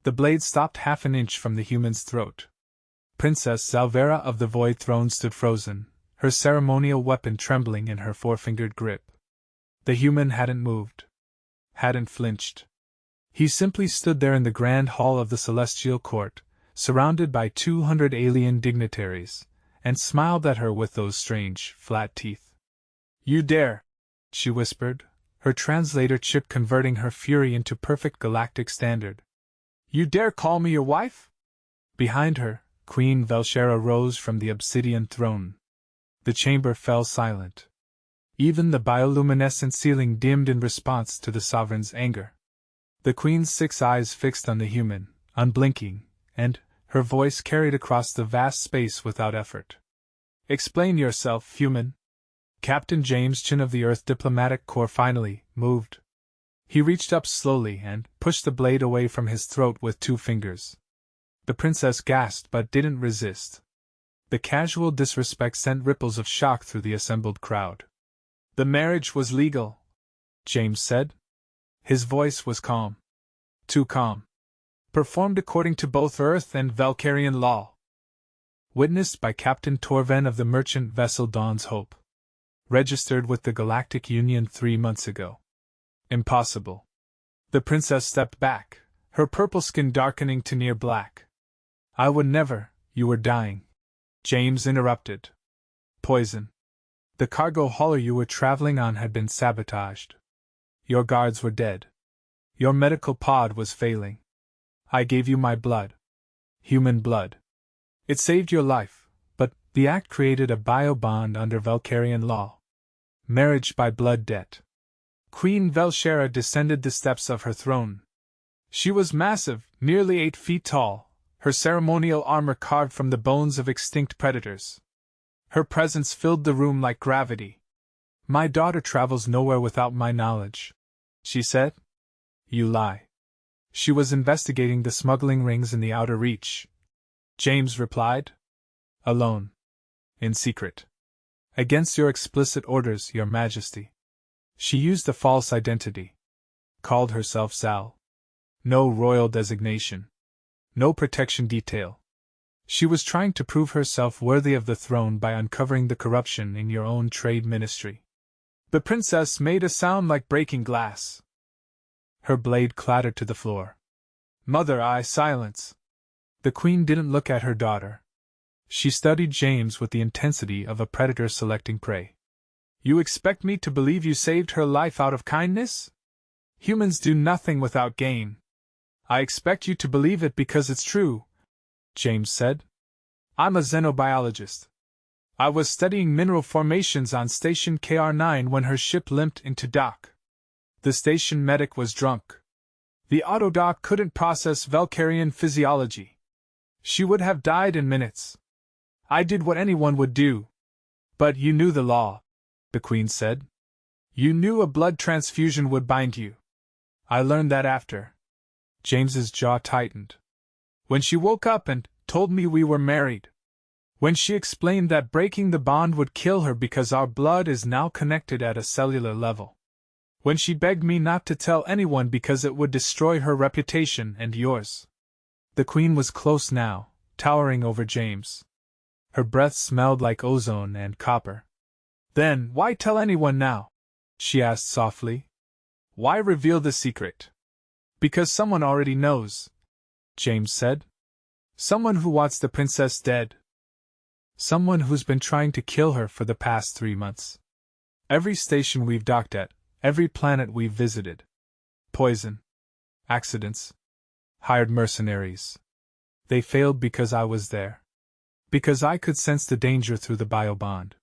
The blade stopped half an inch from the human's throat. Princess Zalvera of the Void Throne stood frozen, her ceremonial weapon trembling in her four-fingered grip. The human hadn't moved. Hadn't flinched. He simply stood there in the grand hall of the Celestial Court, surrounded by 200 alien dignitaries, and smiled at her with those strange, flat teeth. "You dare!" she whispered, her translator chip converting her fury into perfect galactic standard. "You dare call me your wife?" Behind her, Queen Velshera rose from the obsidian throne. The chamber fell silent. Even the bioluminescent ceiling dimmed in response to the sovereign's anger. The queen's 6 eyes fixed on the human, unblinking, and her voice carried across the vast space without effort. "Explain yourself, human." Captain James Chin of the Earth Diplomatic Corps finally moved. He reached up slowly and pushed the blade away from his throat with 2 fingers. The princess gasped but didn't resist. The casual disrespect sent ripples of shock through the assembled crowd. "The marriage was legal," James said. His voice was calm. Too calm. "Performed according to both Earth and Valkyrian law." Witnessed by Captain Torven of the merchant vessel Dawn's Hope. Registered with the Galactic Union 3 months ago. Impossible. The princess stepped back, her purple skin darkening to near black. "I would never, you were dying." James interrupted. "Poison. The cargo hauler you were traveling on had been sabotaged. Your guards were dead. Your medical pod was failing. I gave you my blood. Human blood. It saved your life, but the act created a bio-bond under Valkyrian law. Marriage by blood debt." Queen Velshera descended the steps of her throne. She was massive, nearly 8 feet tall, her ceremonial armor carved from the bones of extinct predators. Her presence filled the room like gravity. "My daughter travels nowhere without my knowledge," she said. "You lie." "She was investigating the smuggling rings in the Outer Reach," James replied. "Alone. In secret. Against your explicit orders, Your Majesty. She used a false identity. Called herself Zal. No royal designation. No protection detail. She was trying to prove herself worthy of the throne by uncovering the corruption in your own trade ministry." The princess made a sound like breaking glass. Her blade clattered to the floor. "Mother, silence." The queen didn't look at her daughter. She studied James with the intensity of a predator selecting prey. "You expect me to believe you saved her life out of kindness? Humans do nothing without gain. I expect you to believe it because it's true," James said. "I'm a xenobiologist. I was studying mineral formations on Station KR9 when her ship limped into dock. The station medic was drunk. The autodoc couldn't process Valkyrian physiology. She would have died in minutes. I did what anyone would do." "But you knew the law," the queen said. "You knew a blood transfusion would bind you." "I learned that after." James's jaw tightened. "When she woke up and told me we were married. When she explained that breaking the bond would kill her because our blood is now connected at a cellular level. When she begged me not to tell anyone because it would destroy her reputation and yours." The queen was close now, towering over James. Her breath smelled like ozone and copper. "Then why tell anyone now?" she asked softly. "Why reveal the secret?" "Because someone already knows," James said. "Someone who wants the princess dead. Someone who's been trying to kill her for the past 3 months. Every station we've docked at, every planet we've visited. Poison. Accidents. Hired mercenaries. They failed because I was there. Because I could sense the danger through the biobond.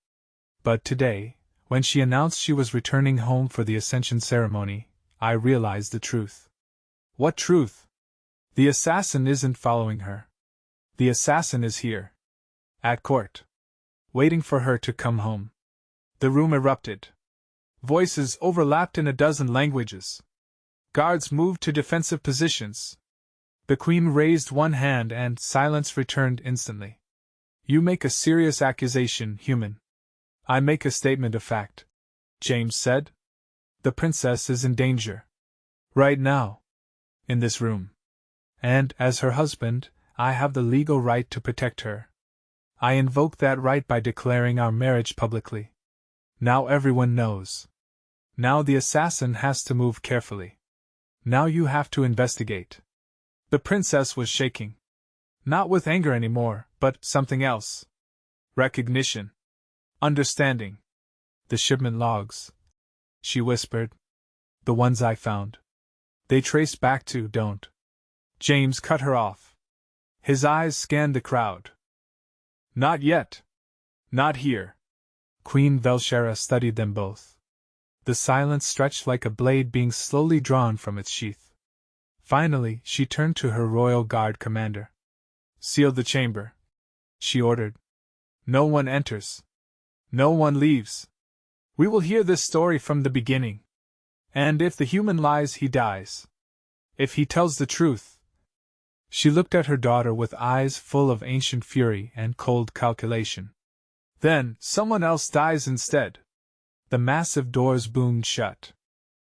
But today, when she announced she was returning home for the Ascension ceremony, I realized the truth." "What truth?" "The assassin isn't following her. The assassin is here. At court. Waiting for her to come home." The room erupted. Voices overlapped in a dozen languages. Guards moved to defensive positions. The queen raised one hand and silence returned instantly. "You make a serious accusation, human." "I make a statement of fact," James said. "The princess is in danger. Right now. In this room. and, as her husband, I have the legal right to protect her. I invoke that right by declaring our marriage publicly. Now everyone knows. Now the assassin has to move carefully. Now you have to investigate." The princess was shaking. Not with anger anymore, but something else. Recognition. Understanding. "The shipment logs," she whispered. "The ones I found. They trace back to don't." James cut her off. His eyes scanned the crowd. "Not yet. Not here." Queen Velshera studied them both. The silence stretched like a blade being slowly drawn from its sheath. Finally, she turned to her royal guard commander. "Seal the chamber," she ordered. "No one enters. No one leaves. We will hear this story from the beginning. And if the human lies, he dies. If he tells the truth..." She looked at her daughter with eyes full of ancient fury and cold calculation. "Then, someone else dies instead." The massive doors boomed shut.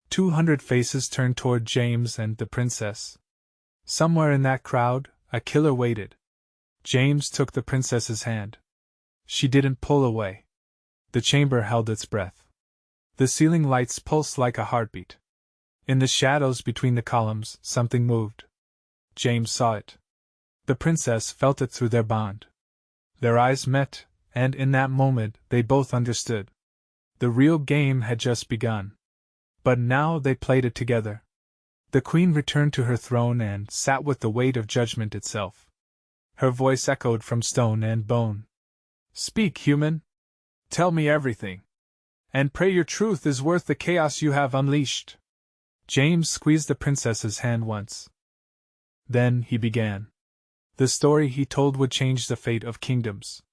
200 faces turned toward James and the princess. Somewhere in that crowd, a killer waited. James took the princess's hand. She didn't pull away. The chamber held its breath. The ceiling lights pulsed like a heartbeat. In the shadows between the columns, something moved. James saw it. The princess felt it through their bond. Their eyes met, and in that moment they both understood. The real game had just begun. But now they played it together. The queen returned to her throne and sat with the weight of judgment itself. Her voice echoed from stone and bone. "Speak, human. Tell me everything. And pray your truth is worth the chaos you have unleashed." James squeezed the princess's hand once. Then he began. The story he told would change the fate of kingdoms.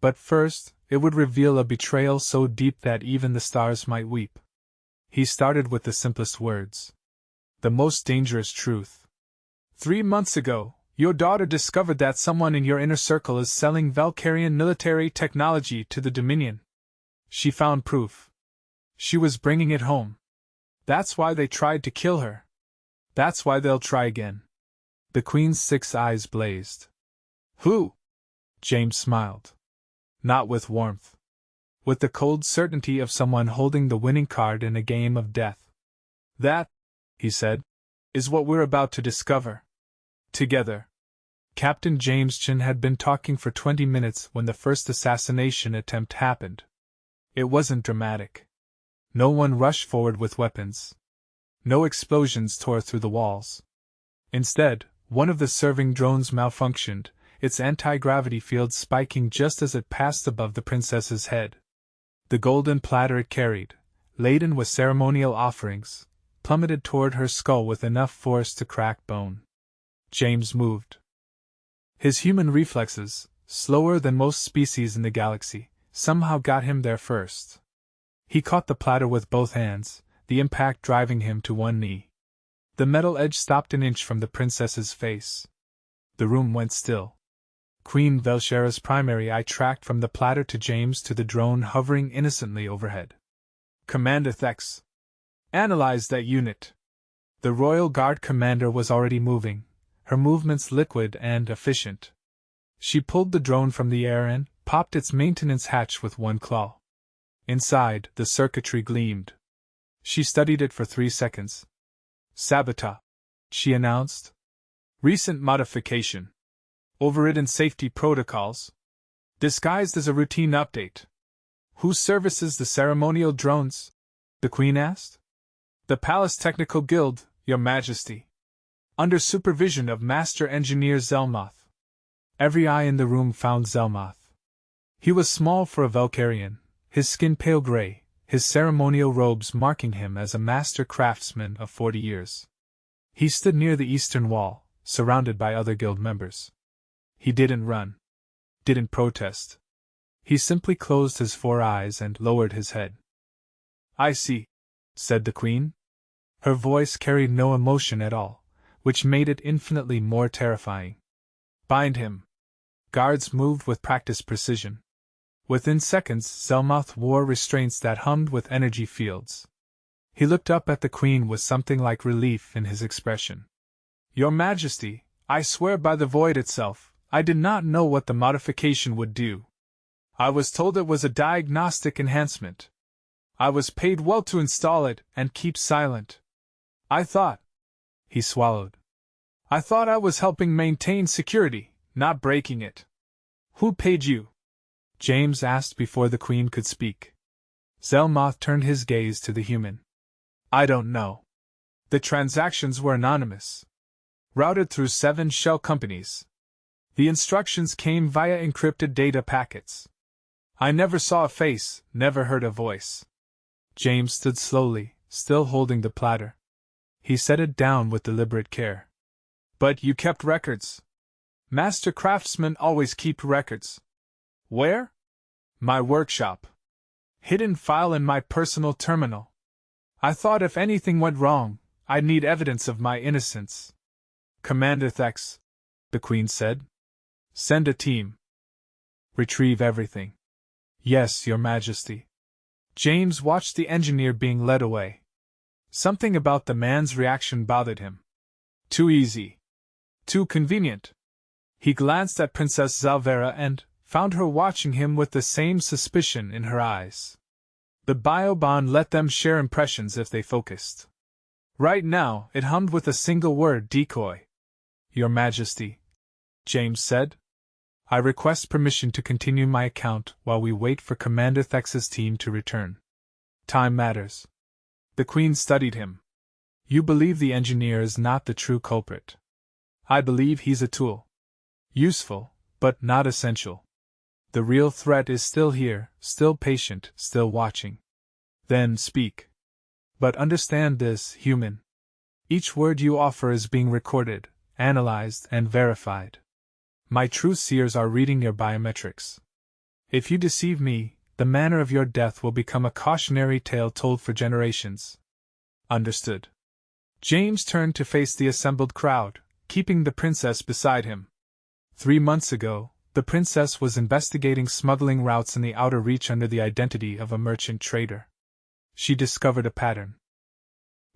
But first, it would reveal a betrayal so deep that even the stars might weep. He started with the simplest words. The most dangerous truth. 3 months ago, your daughter discovered that someone in your inner circle is selling Valkyrian military technology to the Dominion. She found proof. She was bringing it home. That's why they tried to kill her. That's why they'll try again. The Queen's 6 eyes blazed. Who? James smiled. Not with warmth. With the cold certainty of someone holding the winning card in a game of death. That, he said, is what we're about to discover. Together. Captain Jameson had been talking for 20 minutes when the first assassination attempt happened. It wasn't dramatic. No one rushed forward with weapons. No explosions tore through the walls. Instead, one of the serving drones malfunctioned, its anti-gravity field spiking just as it passed above the princess's head. The golden platter it carried, laden with ceremonial offerings, plummeted toward her skull with enough force to crack bone. James moved. His human reflexes, slower than most species in the galaxy, somehow got him there first. He caught the platter with both hands, the impact driving him to one knee. The metal edge stopped an inch from the princess's face. The room went still. Queen Velshera's primary eye tracked from the platter to James to the drone hovering innocently overhead. Commander Thex. Analyze that unit. The Royal Guard commander was already moving, her movements liquid and efficient. She pulled the drone from the air and popped its maintenance hatch with one claw. Inside, the circuitry gleamed. She studied it for 3 seconds. Sabotage, she announced. Recent modification. Overridden safety protocols. Disguised as a routine update. Who services the ceremonial drones? The Queen asked. The Palace Technical Guild, Your Majesty. Under supervision of Master Engineer Zelmoth. Every eye in the room found Zelmoth. He was small for a Valkyrian, his skin pale gray, his ceremonial robes marking him as a master craftsman of 40 years. He stood near the eastern wall, surrounded by other guild members. He didn't run. Didn't protest. He simply closed his 4 eyes and lowered his head. I see, said the Queen. Her voice carried no emotion at all, which made it infinitely more terrifying. Bind him. Guards moved with practiced precision. Within seconds, Zelmoth wore restraints that hummed with energy fields. He looked up at the Queen with something like relief in his expression. Your Majesty, I swear by the void itself, I did not know what the modification would do. I was told it was a diagnostic enhancement. I was paid well to install it and keep silent. I thought. He swallowed. I thought I was helping maintain security, not breaking it. Who paid you? James asked before the Queen could speak. Zelmoth turned his gaze to the human. I don't know. The transactions were anonymous. Routed through 7 shell companies. The instructions came via encrypted data packets. I never saw a face, never heard a voice. James stood slowly, still holding the platter. He set it down with deliberate care. But you kept records. Master craftsmen always keep records. Where? My workshop. Hidden file in my personal terminal. I thought if anything went wrong, I'd need evidence of my innocence. Commander Thex, the Queen said. Send a team. Retrieve everything. Yes, Your Majesty. James watched the engineer being led away. Something about the man's reaction bothered him. Too easy. Too convenient. He glanced at Princess Zalvera and found her watching him with the same suspicion in her eyes. The biobond let them share impressions if they focused. Right now, it hummed with a single word: decoy. Your Majesty, James said. I request permission to continue my account while we wait for Commander Thex's team to return. Time matters. The Queen studied him. You believe the engineer is not the true culprit. I believe he's a tool. Useful, but not essential. The real threat is still here, still patient, still watching. Then speak. But understand this, human. Each word you offer is being recorded, analyzed, and verified. My true seers are reading your biometrics. If you deceive me, the manner of your death will become a cautionary tale told for generations. Understood. James turned to face the assembled crowd, keeping the princess beside him. 3 months ago, the princess was investigating smuggling routes in the Outer Reach under the identity of a merchant trader. She discovered a pattern.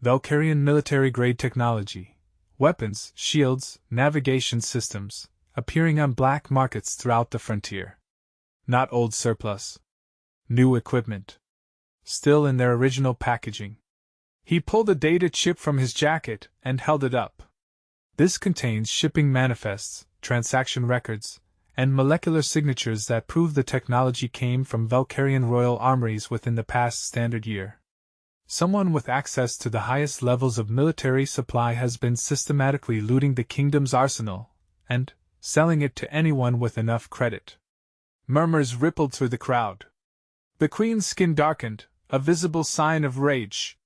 Valkyrian military-grade technology, weapons, shields, navigation systems, appearing on black markets throughout the frontier. Not old surplus. New equipment. Still in their original packaging. He pulled a data chip from his jacket and held it up. This contains shipping manifests, transaction records, and molecular signatures that prove the technology came from Valkyrian royal armories within the past standard year. Someone with access to the highest levels of military supply has been systematically looting the kingdom's arsenal, and selling it to anyone with enough credit. Murmurs rippled through the crowd. The Queen's skin darkened, a visible sign of rage.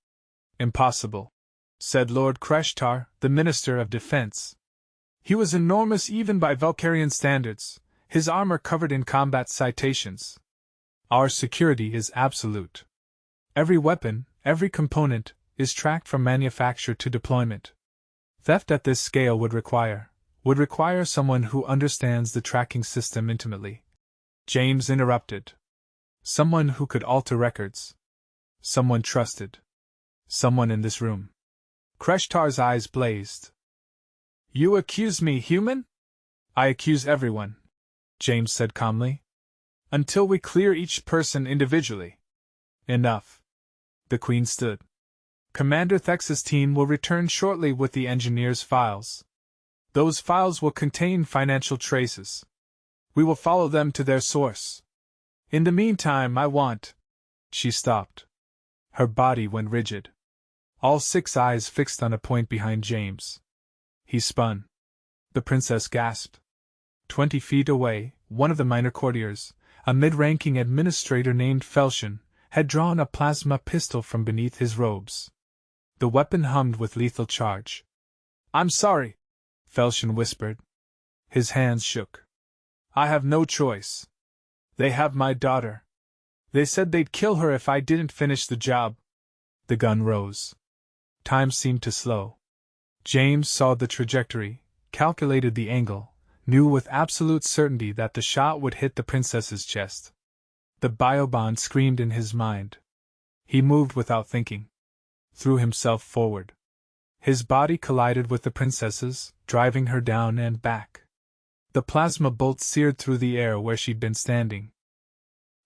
Impossible, said Lord Kreshtar, the Minister of Defense. He was enormous even by Valkyrian standards, his armor covered in combat citations. Our security is absolute. Every weapon, every component, is tracked from manufacture to deployment. Theft at this scale would require someone who understands the tracking system intimately. James interrupted. Someone who could alter records. Someone trusted. Someone in this room. Kreshtar's eyes blazed. You accuse me, human? I accuse everyone, James said calmly. Until we clear each person individually. Enough. The Queen stood. Commander Thex's team will return shortly with the engineer's files. Those files will contain financial traces. We will follow them to their source. In the meantime, I want... She stopped. Her body went rigid. All 6 eyes fixed on a point behind James. He spun. The princess gasped. 20 feet away, one of the minor courtiers, a mid-ranking administrator named Felshin, had drawn a plasma pistol from beneath his robes. The weapon hummed with lethal charge. I'm sorry, Felshin whispered. His hands shook. I have no choice. They have my daughter. They said they'd kill her if I didn't finish the job. The gun rose. Time seemed to slow. James saw the trajectory, calculated the angle, knew with absolute certainty that the shot would hit the princess's chest. The biobond screamed in his mind. He moved without thinking. Threw himself forward. His body collided with the princess's, driving her down and back. The plasma bolt seared through the air where she'd been standing.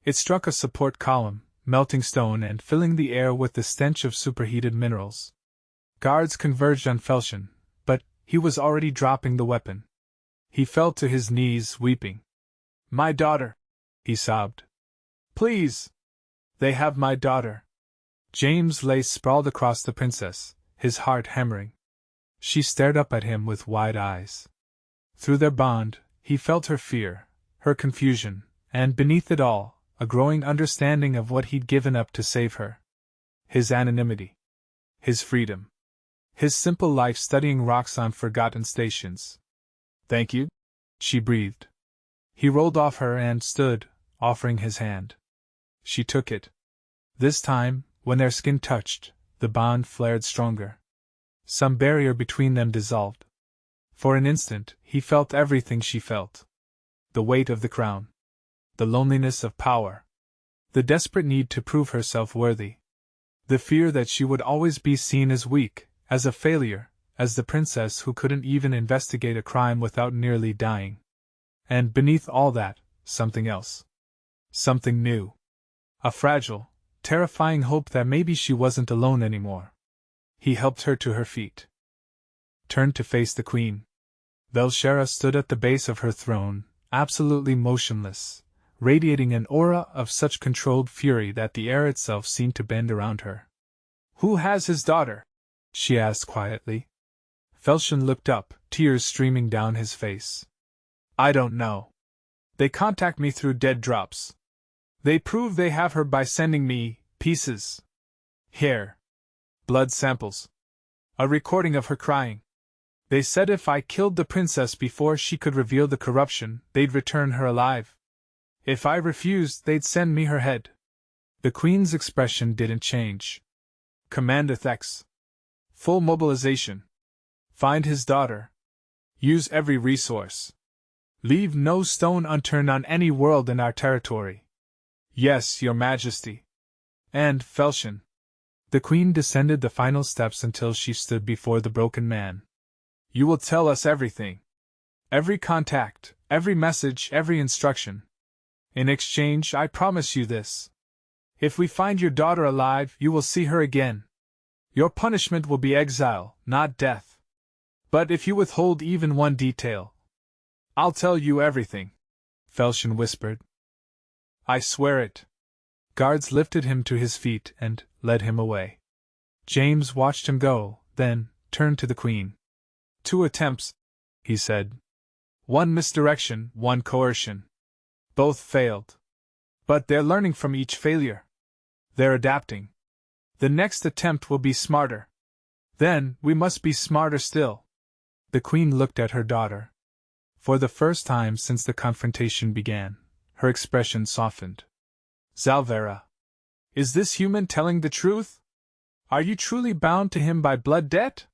It struck a support column, melting stone and filling the air with the stench of superheated minerals. Guards converged on Felshen, but he was already dropping the weapon. He fell to his knees, weeping. "My daughter!" he sobbed. "Please! They have my daughter!" James lay sprawled across the princess, his heart hammering. She stared up at him with wide eyes. Through their bond, he felt her fear, her confusion, and beneath it all, a growing understanding of what he'd given up to save her. His anonymity. His freedom. His simple life studying rocks on forgotten stations. "Thank you," she breathed. He rolled off her and stood, offering his hand. She took it. This time, when their skin touched, the bond flared stronger. Some barrier between them dissolved. For an instant, he felt everything she felt. The weight of the crown. The loneliness of power. The desperate need to prove herself worthy. The fear that she would always be seen as weak, as a failure, as the princess who couldn't even investigate a crime without nearly dying. And beneath all that, something else. Something new. A fragile, terrifying hope that maybe she wasn't alone anymore. He helped her to her feet. Turned to face the queen. Velshera stood at the base of her throne, absolutely motionless, radiating an aura of such controlled fury that the air itself seemed to bend around her. "Who has his daughter?" she asked quietly. Felshen looked up, tears streaming down his face. "I don't know. They contact me through dead drops. They prove they have her by sending me pieces. Hair. Blood samples. A recording of her crying. They said if I killed the princess before she could reveal the corruption, they'd return her alive. If I refused, they'd send me her head." The queen's expression didn't change. "Commandeth X. Full mobilization. Find his daughter. Use every resource. Leave no stone unturned on any world in our territory. Yes, your majesty." And, Felshen. The queen descended the final steps until she stood before the broken man. "You will tell us everything. Every contact, every message, every instruction. In exchange, I promise you this. If we find your daughter alive, you will see her again. Your punishment will be exile, not death. But if you withhold even one detail, I'll tell you everything," Felshen whispered. "I swear it." Guards lifted him to his feet and led him away. James watched him go, then turned to the queen. "2 attempts," he said. "1 misdirection, 1 coercion. Both failed. But they're learning from each failure. They're adapting. The next attempt will be smarter. Then, we must be smarter still." The queen looked at her daughter. For the first time since the confrontation began, her expression softened. "Zalvera. Is this human telling the truth? Are you truly bound to him by blood debt?"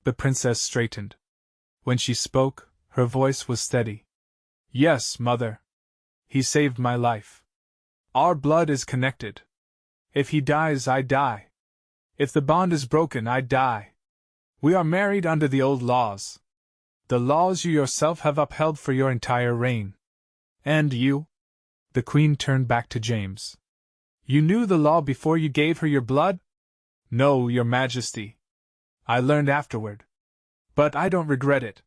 The princess straightened. When she spoke, her voice was steady. "Yes, mother. He saved my life. Our blood is connected. If he dies, I die. If the bond is broken, I die. We are married under the old laws. The laws you yourself have upheld for your entire reign. And you?" The queen turned back to James. "You knew the law before you gave her your blood?" "No, your majesty. I learned afterward. But I don't regret it.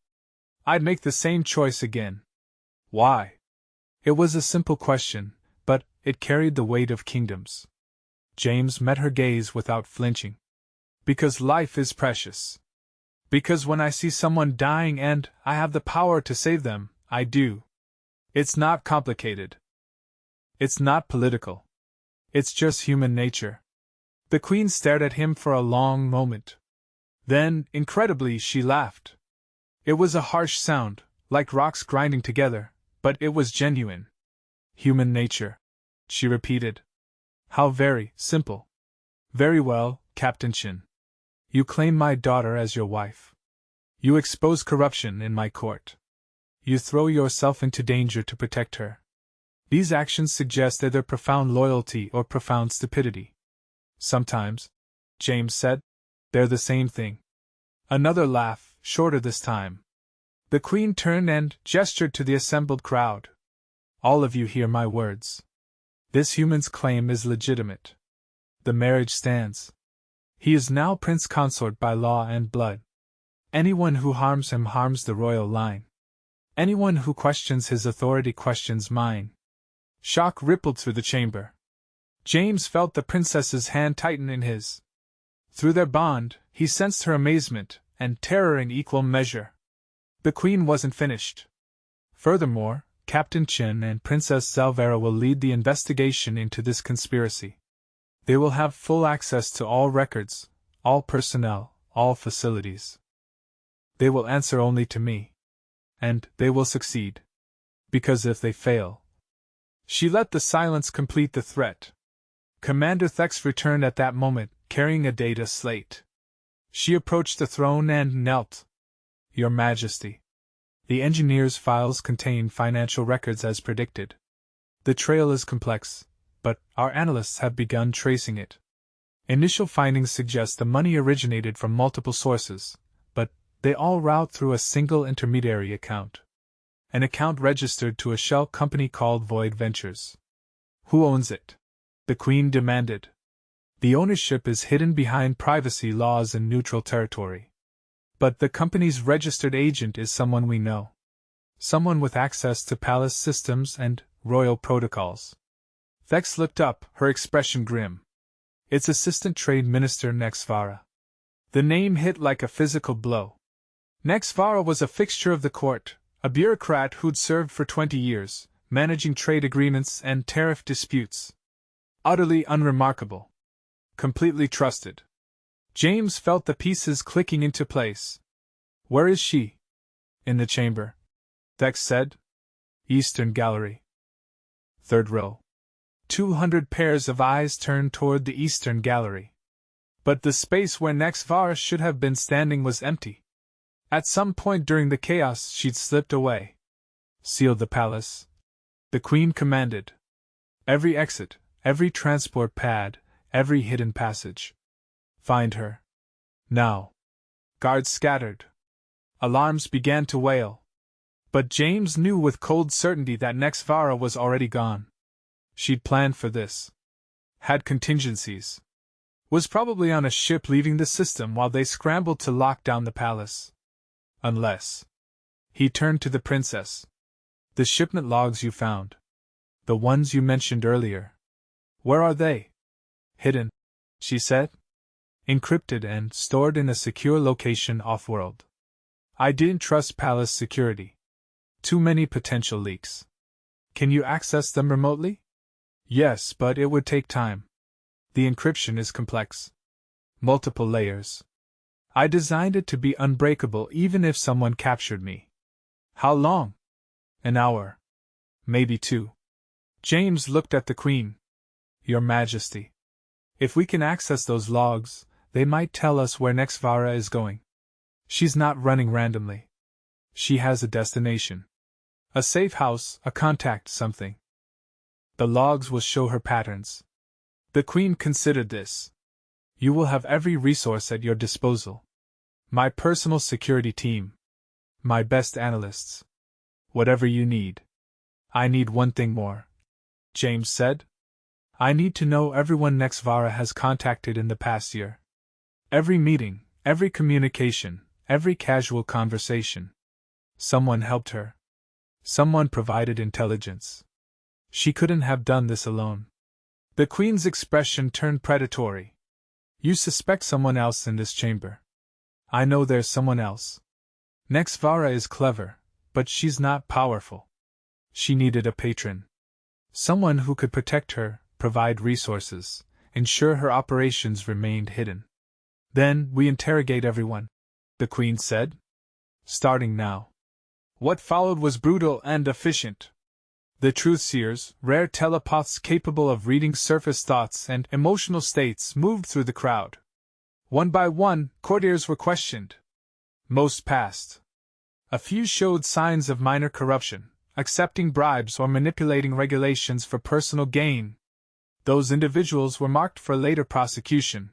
I'd make the same choice again." "Why?" It was a simple question, but it carried the weight of kingdoms. James met her gaze without flinching. "Because life is precious. Because when I see someone dying and I have the power to save them, I do. It's not complicated. It's not political. It's just human nature." The queen stared at him for a long moment. Then, incredibly, she laughed. It was a harsh sound, like rocks grinding together, but it was genuine. "Human nature," she repeated. "How very simple. Very well, Captain Shin. You claim my daughter as your wife. You expose corruption in my court. You throw yourself into danger to protect her. These actions suggest either profound loyalty or profound stupidity. Sometimes," James said, "they're the same thing. Another laugh, shorter this time. The Queen turned and gestured to the assembled crowd. All of you hear my words. This human's claim is legitimate. The marriage stands. He is now Prince Consort by law and blood. Anyone who harms him harms the royal line. Anyone who questions his authority questions mine. Shock rippled through the chamber. James felt the princess's hand tighten in his. Through their bond, he sensed her amazement and terror in equal measure. The Queen wasn't finished. Furthermore, Captain Chin and Princess Salvera will lead the investigation into this conspiracy. They will have full access to all records, all personnel, all facilities. They will answer only to me. And they will succeed. Because if they fail... She let the silence complete the threat. Commander Thex returned at that moment, carrying a data slate. She approached the throne and knelt. Your Majesty. The engineer's files contain financial records as predicted. The trail is complex, but our analysts have begun tracing it. Initial findings suggest the money originated from multiple sources, but they all route through a single intermediary account. An account registered to a shell company called Void Ventures. Who owns it? The Queen demanded. The ownership is hidden behind privacy laws in neutral territory. But the company's registered agent is someone we know. Someone with access to palace systems and royal protocols. Thex looked up, her expression grim. It's Assistant Trade Minister Nexvara. The name hit like a physical blow. Nexvara was a fixture of the court, a bureaucrat who'd served for 20 years, managing trade agreements and tariff disputes. Utterly unremarkable. Completely trusted. James felt the pieces clicking into place. Where is she? In the chamber. Thex said. Eastern gallery. Third row. 200 pairs of eyes turned toward the eastern gallery. But the space where Nexvara should have been standing was empty. At some point during the chaos she'd slipped away. Seal the palace. The Queen commanded. Every exit, every transport pad, every hidden passage. Find her. Now. Guards scattered. Alarms began to wail. But James knew with cold certainty that Nexvara was already gone. She'd planned for this. Had contingencies. Was probably on a ship leaving the system while they scrambled to lock down the palace. Unless. He turned to the princess. The shipment logs you found. The ones you mentioned earlier. Where are they? Hidden, she said. Encrypted and stored in a secure location off-world. I didn't trust palace security. Too many potential leaks. Can you access them remotely? Yes, but it would take time. The encryption is complex. Multiple layers. I designed it to be unbreakable even if someone captured me. How long? An hour. Maybe 2. James looked at the Queen. Your Majesty. If we can access those logs, they might tell us where Nexvara is going. She's not running randomly. She has a destination. A safe house, a contact, something. The logs will show her patterns. The Queen considered this. You will have every resource at your disposal. My personal security team. My best analysts. Whatever you need. I need one thing more. James said. I need to know everyone Nexvara has contacted in the past year. Every meeting, every communication, every casual conversation. Someone helped her. Someone provided intelligence. She couldn't have done this alone. The Queen's expression turned predatory. You suspect someone else in this chamber. I know there's someone else. Nexvara is clever, but she's not powerful. She needed a patron. Someone who could protect her, provide resources, ensure her operations remained hidden. Then we interrogate everyone, the Queen said. Starting now. What followed was brutal and efficient. The truth-seers, rare telepaths capable of reading surface thoughts and emotional states, moved through the crowd. One by one, courtiers were questioned. Most passed. A few showed signs of minor corruption, accepting bribes or manipulating regulations for personal gain. Those individuals were marked for later prosecution.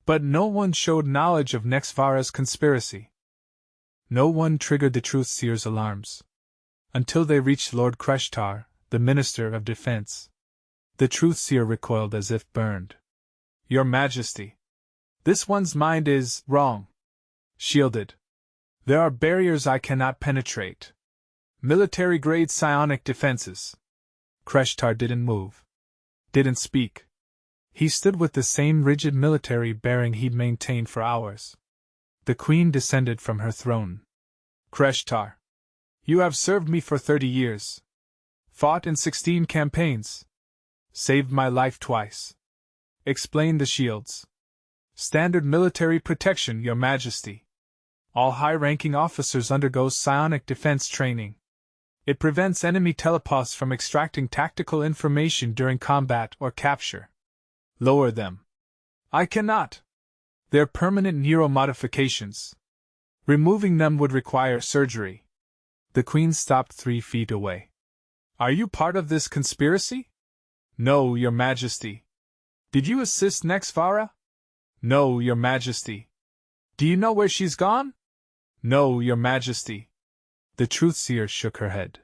But no one showed knowledge of Nexvara's conspiracy. No one triggered the Truthseer's alarms. Until they reached Lord Kreshtar, the Minister of Defense. The Truthseer recoiled as if burned. Your Majesty. This one's mind is wrong. Shielded. There are barriers I cannot penetrate. Military-grade psionic defenses. Kreshtar didn't move. Didn't speak. He stood with the same rigid military bearing he'd maintained for hours. The Queen descended from her throne. Kreshtar. You have served me for 30 years. Fought in 16 campaigns. Saved my life twice. Explain the shields. Standard military protection, Your Majesty. All high-ranking officers undergo psionic defense training. It prevents enemy telepaths from extracting tactical information during combat or capture. Lower them. I cannot. They're permanent neuromodifications. Removing them would require surgery. The Queen stopped 3 feet away. Are you part of this conspiracy? No, Your Majesty. Did you assist Nexvara? No, Your Majesty. Do you know where she's gone? No, Your Majesty. The Truthseer shook her head.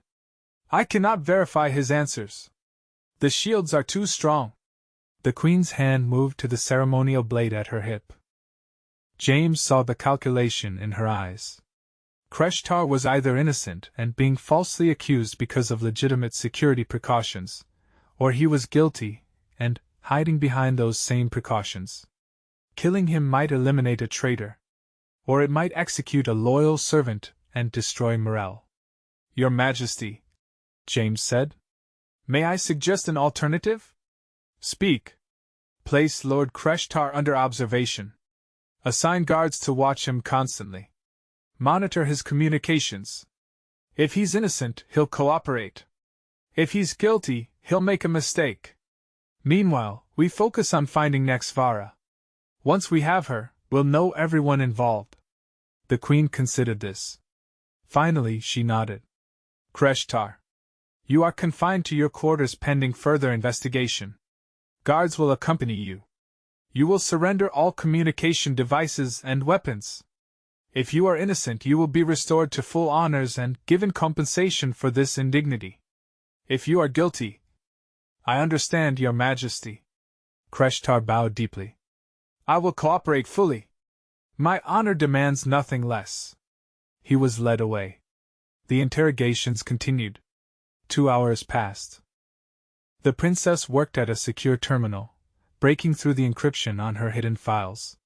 I cannot verify his answers. The shields are too strong. The Queen's hand moved to the ceremonial blade at her hip. James saw the calculation in her eyes. Kreshtar was either innocent and being falsely accused because of legitimate security precautions, or he was guilty and hiding behind those same precautions. Killing him might eliminate a traitor, or it might execute a loyal servant and destroy morale. Your Majesty, James said. May I suggest an alternative? Speak. Place Lord Kreshtar under observation. Assign guards to watch him constantly. Monitor his communications. If he's innocent, he'll cooperate. If he's guilty, he'll make a mistake. Meanwhile, we focus on finding Nexvara. Once we have her, we'll know everyone involved. The Queen considered this. Finally, she nodded. Kreshtar. You are confined to your quarters pending further investigation. Guards will accompany you. You will surrender all communication devices and weapons. If you are innocent, you will be restored to full honors and given compensation for this indignity. If you are guilty, I understand, Your Majesty. Kreshtar bowed deeply. I will cooperate fully. My honor demands nothing less. He was led away. The interrogations continued. 2 hours passed. The princess worked at a secure terminal, breaking through the encryption on her hidden files.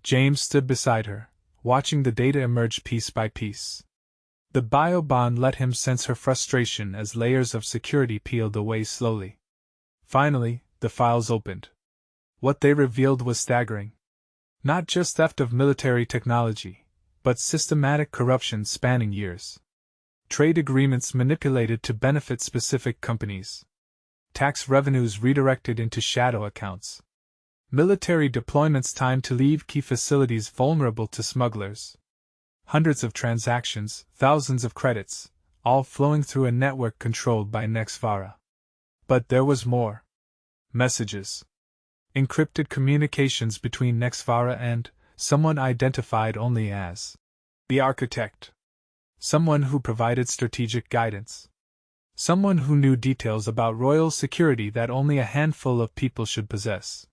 James stood beside her, watching the data emerge piece by piece. The biobond let him sense her frustration as layers of security peeled away slowly. Finally, the files opened. What they revealed was staggering. Not just theft of military technology, but systematic corruption spanning years. Trade agreements manipulated to benefit specific companies. Tax revenues redirected into shadow accounts. Military deployments timed to leave key facilities vulnerable to smugglers. Hundreds of transactions, thousands of credits, all flowing through a network controlled by Nexvara. But there was more. Messages. Encrypted communications between Nexvara and someone identified only as the Architect. Someone who provided strategic guidance. Someone who knew details about royal security that only a handful of people should possess.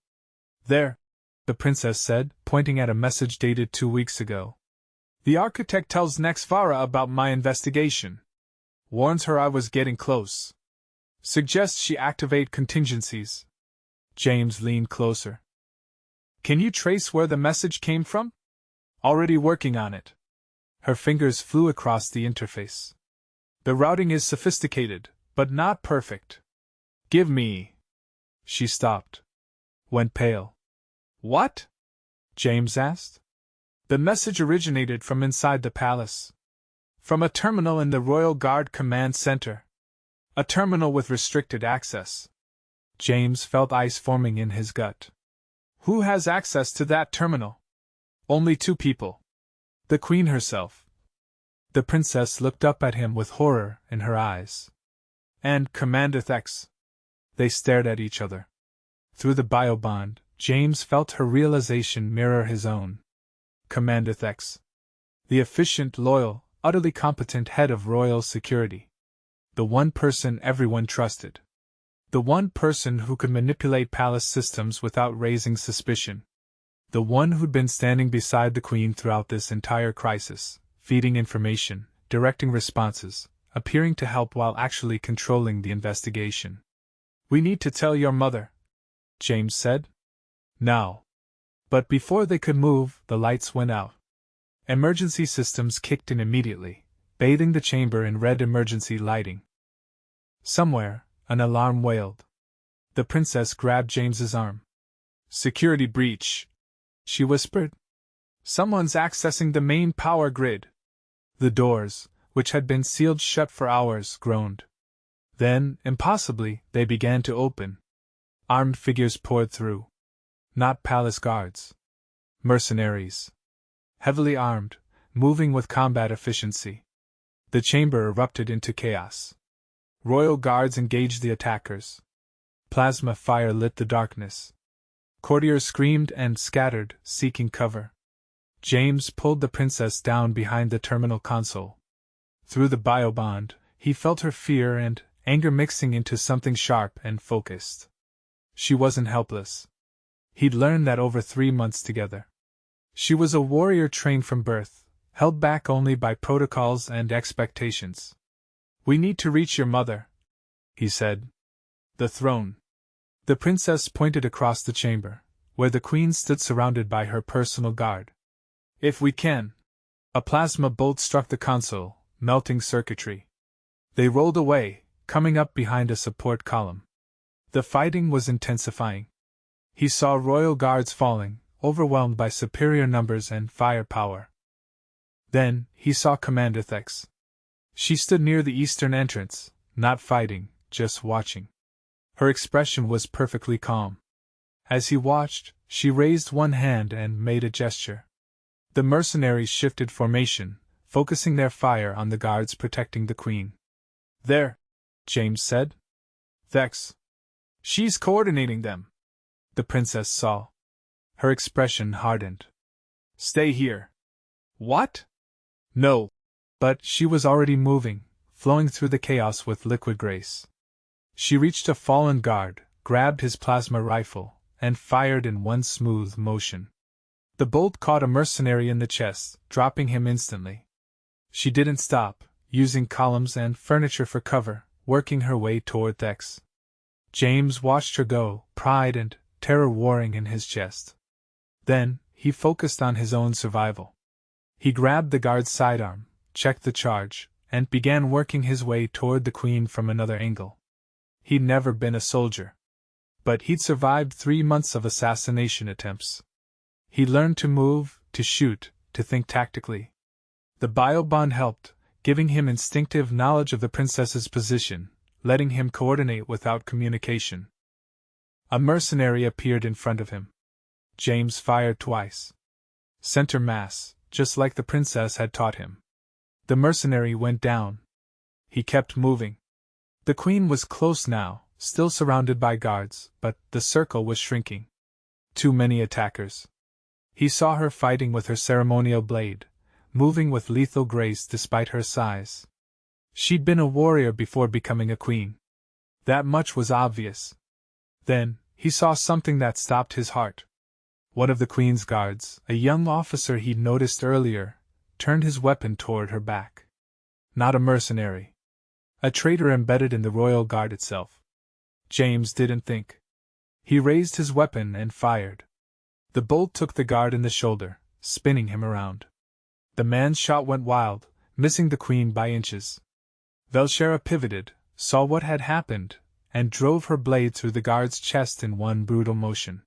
There, the princess said, pointing at a message dated 2 weeks ago. The Architect tells Nexvara about my investigation. Warns her I was getting close. Suggests she activate contingencies. James leaned closer. Can you trace where the message came from? Already working on it. Her fingers flew across the interface. The routing is sophisticated, but not perfect. Give me. She stopped. Went pale. What? James asked. The message originated from inside the palace. From a terminal in the Royal Guard Command Center. A terminal with restricted access. James felt ice forming in his gut. Who has access to that terminal? Only 2 people. The Queen herself. The princess looked up at him with horror in her eyes. And Commander Thex. They stared at each other. Through the biobond, James felt her realization mirror his own. Commander Thex. The efficient, loyal, utterly competent head of royal security. The one person everyone trusted. The one person who could manipulate palace systems without raising suspicion. The one who'd been standing beside the Queen throughout this entire crisis, feeding information, directing responses, appearing to help while actually controlling the investigation. "We need to tell your mother," James said. "Now." But before they could move, the lights went out. Emergency systems kicked in immediately, bathing the chamber in red emergency lighting. Somewhere, an alarm wailed. The princess grabbed James's arm. "Security breach," she whispered. "Someone's accessing the main power grid." The doors, which had been sealed shut for hours, groaned. Then, impossibly, they began to open. Armed figures poured through. Not palace guards. Mercenaries. Heavily armed, moving with combat efficiency. The chamber erupted into chaos. Royal guards engaged the attackers. Plasma fire lit the darkness. Courtiers screamed and scattered, seeking cover. James pulled the princess down behind the terminal console. Through the biobond, he felt her fear and anger mixing into something sharp and focused. She wasn't helpless. He'd learned that over 3 months together. She was a warrior trained from birth, held back only by protocols and expectations. "We need to reach your mother," he said. "The throne." The princess pointed across the chamber, where the Queen stood surrounded by her personal guard. "If we can." A plasma bolt struck the console, melting circuitry. They rolled away, coming up behind a support column. The fighting was intensifying. He saw royal guards falling, overwhelmed by superior numbers and firepower. Then, he saw Commander Thex. She stood near the eastern entrance, not fighting, just watching. Her expression was perfectly calm. As he watched, she raised one hand and made a gesture. The mercenaries shifted formation, focusing their fire on the guards protecting the Queen. "There," James said. "Thex. She's coordinating them." The princess saw. Her expression hardened. "Stay here." "What?" "No." But she was already moving, flowing through the chaos with liquid grace. She reached a fallen guard, grabbed his plasma rifle, and fired in one smooth motion. The bolt caught a mercenary in the chest, dropping him instantly. She didn't stop, using columns and furniture for cover, working her way toward Thex. James watched her go, pride and terror warring in his chest. Then, he focused on his own survival. He grabbed the guard's sidearm, checked the charge, and began working his way toward the Queen from another angle. He'd never been a soldier. But he'd survived 3 months of assassination attempts. He learned to move, to shoot, to think tactically. The biobond helped, giving him instinctive knowledge of the princess's position, letting him coordinate without communication. A mercenary appeared in front of him. James fired twice. Center mass, just like the princess had taught him. The mercenary went down. He kept moving. The Queen was close now, still surrounded by guards, but the circle was shrinking. Too many attackers. He saw her fighting with her ceremonial blade, moving with lethal grace despite her size. She'd been a warrior before becoming a queen. That much was obvious. Then, he saw something that stopped his heart. One of the Queen's guards, a young officer he'd noticed earlier, turned his weapon toward her back. Not a mercenary. A traitor embedded in the royal guard itself. James didn't think. He raised his weapon and fired. The bolt took the guard in the shoulder, spinning him around. The man's shot went wild, missing the Queen by inches. Velshera pivoted, saw what had happened, and drove her blade through the guard's chest in one brutal motion.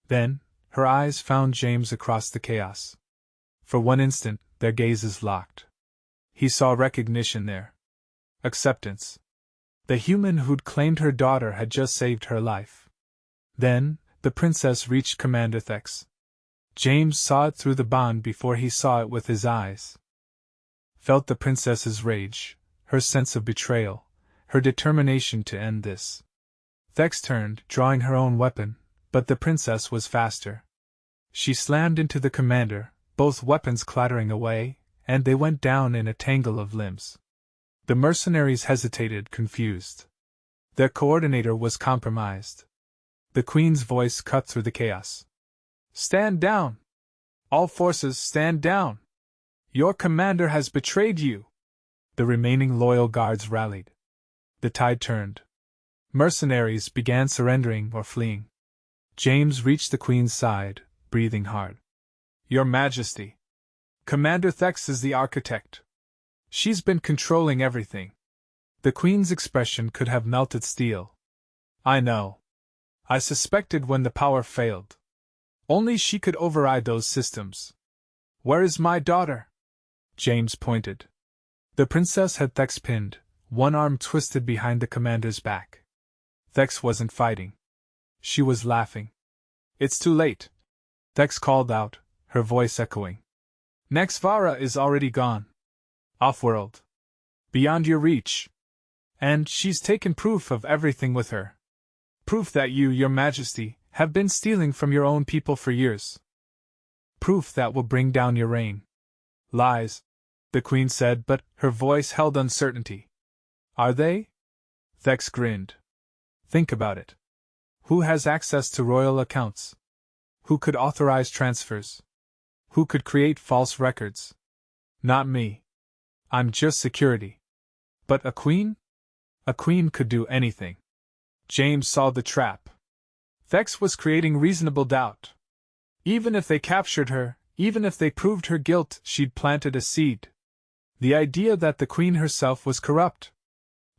Then, her eyes found James across the chaos. For one instant, their gazes locked. He saw recognition there. Acceptance. The human who'd claimed her daughter had just saved her life. Then, the princess reached Commander Thex. James saw it through the bond before he saw it with his eyes. Felt the princess's rage, her sense of betrayal, her determination to end this. Thex turned, drawing her own weapon, But the princess was faster. She slammed into the commander, both weapons clattering away, and they went down in a tangle of limbs. The mercenaries hesitated, confused. Their coordinator was compromised. The Queen's voice cut through the chaos. "Stand down! All forces, stand down! Your commander has betrayed you!" The remaining loyal guards rallied. The tide turned. Mercenaries began surrendering or fleeing. James reached the Queen's side, breathing hard. "Your Majesty, Commander Thex is the architect. She's been controlling everything." The Queen's expression could have melted steel. "I know. I suspected when the power failed. Only she could override those systems. Where is my daughter?" James pointed. The princess had Thex pinned, one arm twisted behind the commander's back. Thex wasn't fighting. She was laughing. "It's too late," Thex called out, her voice echoing. "Nexvara is already gone. Off-world. Beyond your reach. And she's taken proof of everything with her. Proof that you, Your Majesty, have been stealing from your own people for years. Proof that will bring down your reign." "Lies," the Queen said, but her voice held uncertainty. "Are they?" Thex grinned. "Think about it. Who has access to royal accounts? Who could authorize transfers? Who could create false records? Not me. I'm just security. But a queen? A queen could do anything." James saw the trap. Thex was creating reasonable doubt. Even if they captured her, even if they proved her guilt, she'd planted a seed. The idea that the Queen herself was corrupt.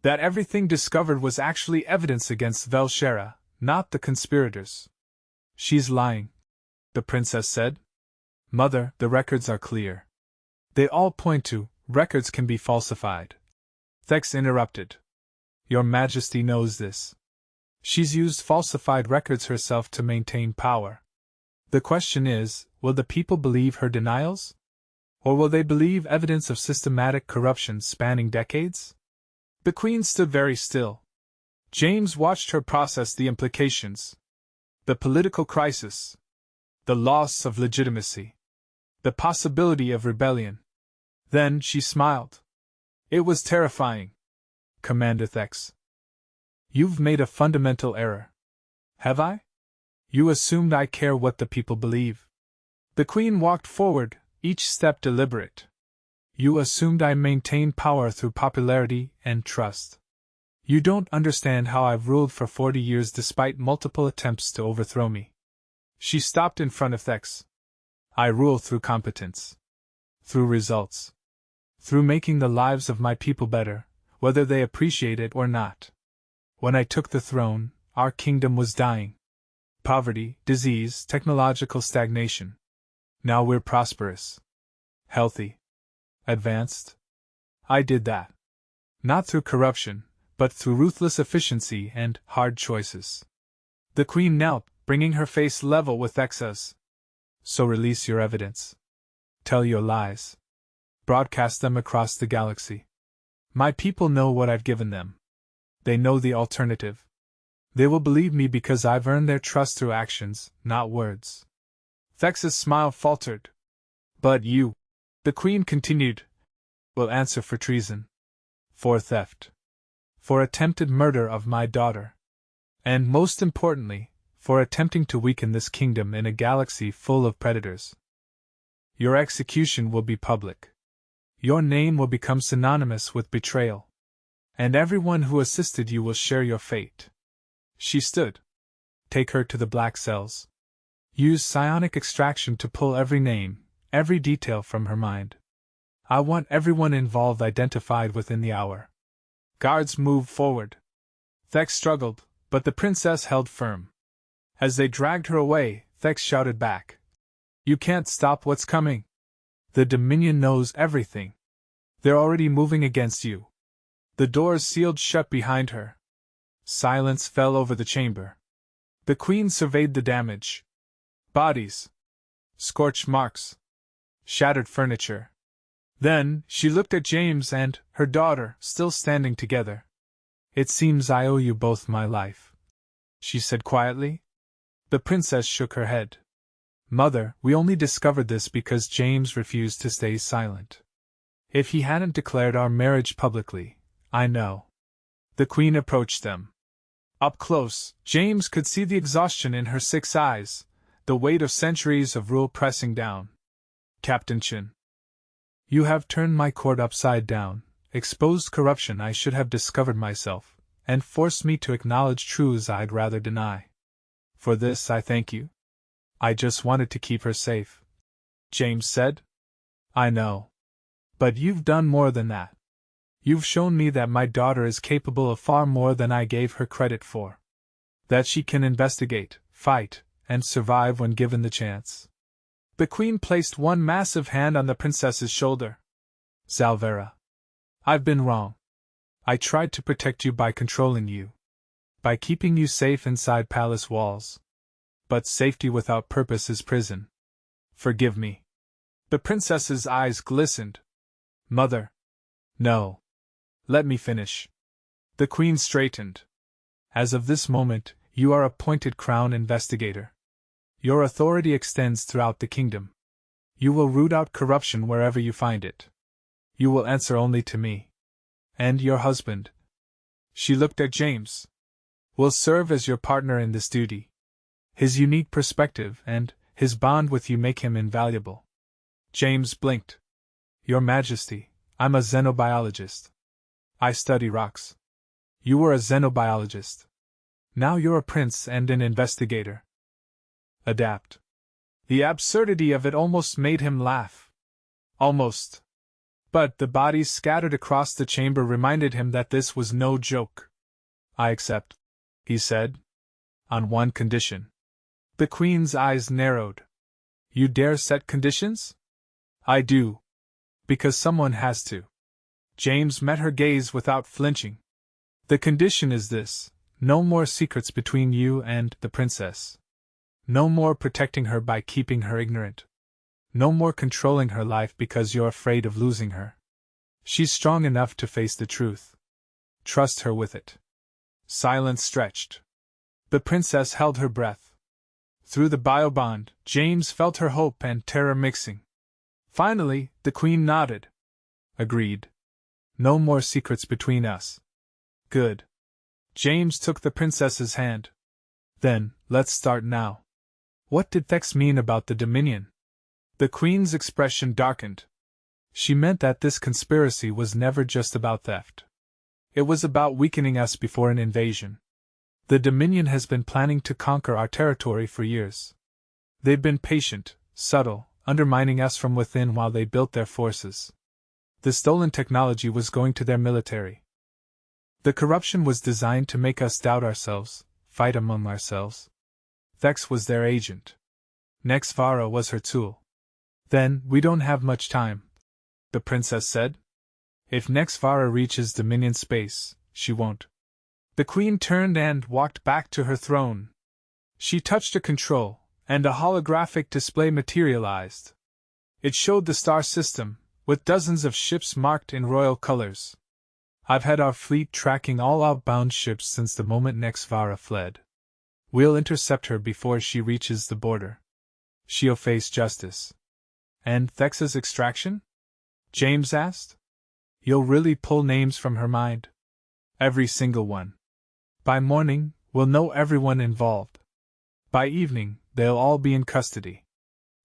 That everything discovered was actually evidence against Velshera, not the conspirators. "She's lying," the princess said. "Mother, the records are clear. They all point to, records can be falsified." Thex interrupted. "Your Majesty knows this. She's used falsified records herself to maintain power. The question is, will the people believe her denials? Or will they believe evidence of systematic corruption spanning decades?" The Queen stood very still. James watched her process the implications. The political crisis. The loss of legitimacy. The possibility of rebellion. Then she smiled. It was terrifying. "Commander Thex, you've made a fundamental error." "Have I?" "You assumed I care what the people believe." The Queen walked forward, each step deliberate. "You assumed I maintain power through popularity and trust. You don't understand how I've ruled for 40 years despite multiple attempts to overthrow me." She stopped in front of Thex. "I rule through competence. Through results. Through making the lives of my people better, whether they appreciate it or not. When I took the throne, our kingdom was dying. Poverty, disease, technological stagnation. Now we're prosperous. Healthy. Advanced. I did that. Not through corruption, but through ruthless efficiency and hard choices." The Queen knelt, bringing her face level with Thex's. "So release your evidence. Tell your lies. Broadcast them across the galaxy. My people know what I've given them. They know the alternative. They will believe me because I've earned their trust through actions, not words." Thex's smile faltered. "But you," the Queen continued, "will answer for treason. For theft. For attempted murder of my daughter. And most importantly, for attempting to weaken this kingdom in a galaxy full of predators. Your execution will be public. Your name will become synonymous with betrayal. And everyone who assisted you will share your fate." She stood. "Take her to the black cells. Use psionic extraction to pull every name, every detail from her mind. I want everyone involved identified within the hour." Guards moved forward. Thex struggled, but the princess held firm. As they dragged her away, Thex shouted back. "You can't stop what's coming. The Dominion knows everything. They're already moving against you." The doors sealed shut behind her. Silence fell over the chamber. The Queen surveyed the damage. Bodies. Scorched marks. Shattered furniture. Then, she looked at James and her daughter, still standing together. "It seems I owe you both my life," she said quietly. The princess shook her head. Mother, we only discovered this because James refused to stay silent. If he hadn't declared our marriage publicly, I know. The queen approached them. Up close, James could see the exhaustion in her 6 eyes, the weight of centuries of rule pressing down. Captain Chin. You have turned my court upside down, exposed corruption I should have discovered myself, and forced me to acknowledge truths I'd rather deny. For this I thank you. I just wanted to keep her safe. James said. I know. But you've done more than that. You've shown me that my daughter is capable of far more than I gave her credit for. That she can investigate, fight, and survive when given the chance. The queen placed one massive hand on the princess's shoulder. Salvera. I've been wrong. I tried to protect you by controlling you. By keeping you safe inside palace walls. But safety without purpose is prison. Forgive me. The princess's eyes glistened. Mother. No. Let me finish. The queen straightened. As of this moment, you are appointed crown investigator. Your authority extends throughout the kingdom. You will root out corruption wherever you find it. You will answer only to me. And your husband. She looked at James. Will serve as your partner in this duty. His unique perspective and his bond with you make him invaluable. James blinked. Your Majesty, I'm a xenobiologist. I study rocks. You were a xenobiologist. Now you're a prince and an investigator. Adapt. The absurdity of it almost made him laugh. Almost. But the bodies scattered across the chamber reminded him that this was no joke. I accept, he said. On one condition. The queen's eyes narrowed. You dare set conditions? I do. Because someone has to. James met her gaze without flinching. The condition is this: no more secrets between you and the princess. No more protecting her by keeping her ignorant. No more controlling her life because you're afraid of losing her. She's strong enough to face the truth. Trust her with it. Silence stretched. The princess held her breath. Through the biobond, James felt her hope and terror mixing. Finally, the queen nodded. Agreed. No more secrets between us. Good. James took the princess's hand. Then, let's start now. What did Thex mean about the Dominion? The queen's expression darkened. She meant that this conspiracy was never just about theft. It was about weakening us before an invasion. The Dominion has been planning to conquer our territory for years. They've been patient, subtle, undermining us from within while they built their forces. The stolen technology was going to their military. The corruption was designed to make us doubt ourselves, fight among ourselves. Thex was their agent. Nexvara was her tool. Then, we don't have much time, the princess said. If Nexvara reaches Dominion space, she won't. The queen turned and walked back to her throne. She touched a control, and a holographic display materialized. It showed the star system, with dozens of ships marked in royal colors. I've had our fleet tracking all outbound ships since the moment Nexvara fled. We'll intercept her before she reaches the border. She'll face justice. And Thex's extraction? James asked. You'll really pull names from her mind? Every single one. By morning, we'll know everyone involved. By evening, they'll all be in custody.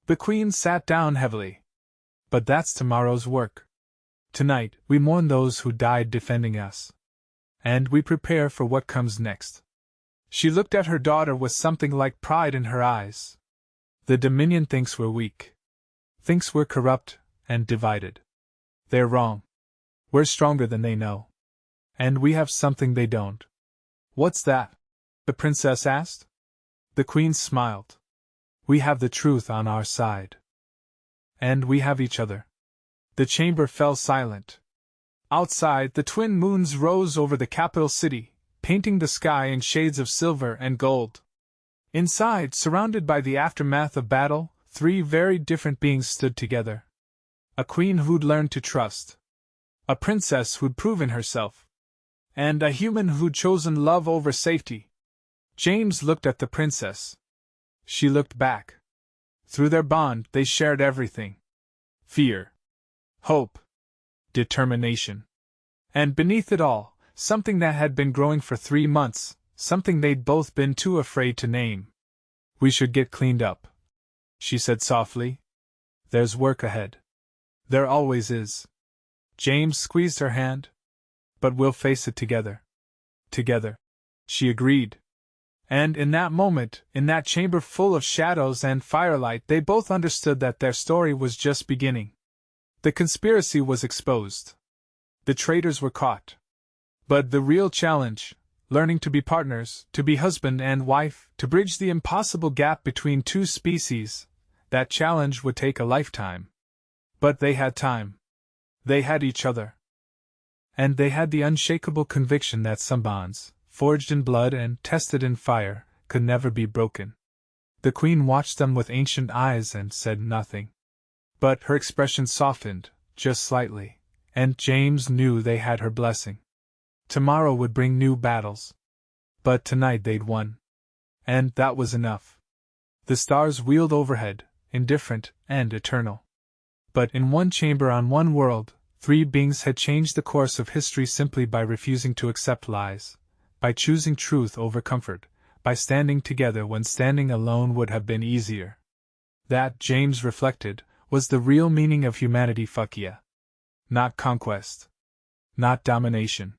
The queen sat down heavily. But that's tomorrow's work. Tonight, we mourn those who died defending us. And we prepare for what comes next. She looked at her daughter with something like pride in her eyes. The Dominion thinks we're weak. Thinks we're corrupt and divided. They're wrong. We're stronger than they know. And we have something they don't. What's that? The princess asked. The queen smiled. We have the truth on our side. And we have each other. The chamber fell silent. Outside, the twin moons rose over the capital city, painting the sky in shades of silver and gold. Inside, surrounded by the aftermath of battle, 3 very different beings stood together. A queen who'd learned to trust. A princess who'd proven herself. And a human who'd chosen love over safety. James looked at the princess. She looked back. Through their bond, they shared everything. Fear. Hope. Determination. And beneath it all, something that had been growing for 3 months, something they'd both been too afraid to name. We should get cleaned up, she said softly. There's work ahead. There always is. James squeezed her hand. But we'll face it together. Together. She agreed. And in that moment, in that chamber full of shadows and firelight, they both understood that their story was just beginning. The conspiracy was exposed. The traitors were caught. But the real challenge, learning to be partners, to be husband and wife, to bridge the impossible gap between two species, that challenge would take a lifetime. But they had time. They had each other. And they had the unshakable conviction that some bonds, forged in blood and tested in fire, could never be broken. The Queen watched them with ancient eyes and said nothing. But her expression softened, just slightly, and James knew they had her blessing. Tomorrow would bring new battles. But tonight they'd won. And that was enough. The stars wheeled overhead, indifferent and eternal. But in one chamber on one world, 3 beings had changed the course of history simply by refusing to accept lies, by choosing truth over comfort, by standing together when standing alone would have been easier. That, James reflected, was the real meaning of humanity. Fuck yeah. Not conquest. Not domination.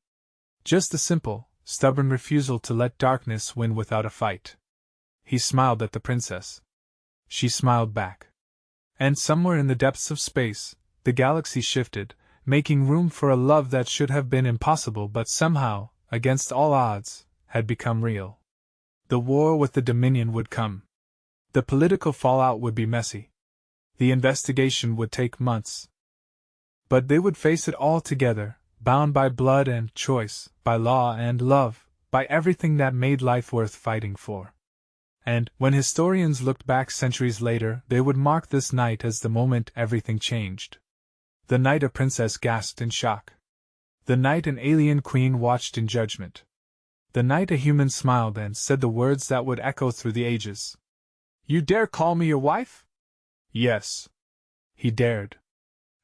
Just a simple, stubborn refusal to let darkness win without a fight. He smiled at the princess. She smiled back. And somewhere in the depths of space, the galaxy shifted, making room for a love that should have been impossible but somehow, against all odds, had become real. The war with the Dominion would come. The political fallout would be messy. The investigation would take months. But they would face it all together, bound by blood and choice, by law and love, by everything that made life worth fighting for. And, when historians looked back centuries later, they would mark this night as the moment everything changed. The night a princess gasped in shock. The night an alien queen watched in judgment. The night a human smiled and said the words that would echo through the ages. You dare call me your wife? Yes. He dared.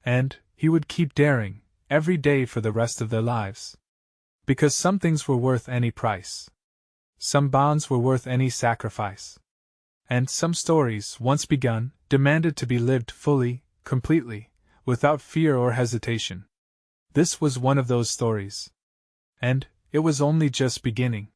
And he would keep daring, every day for the rest of their lives. Because some things were worth any price. Some bonds were worth any sacrifice. And some stories, once begun, demanded to be lived fully, completely, without fear or hesitation. This was one of those stories. And it was only just beginning.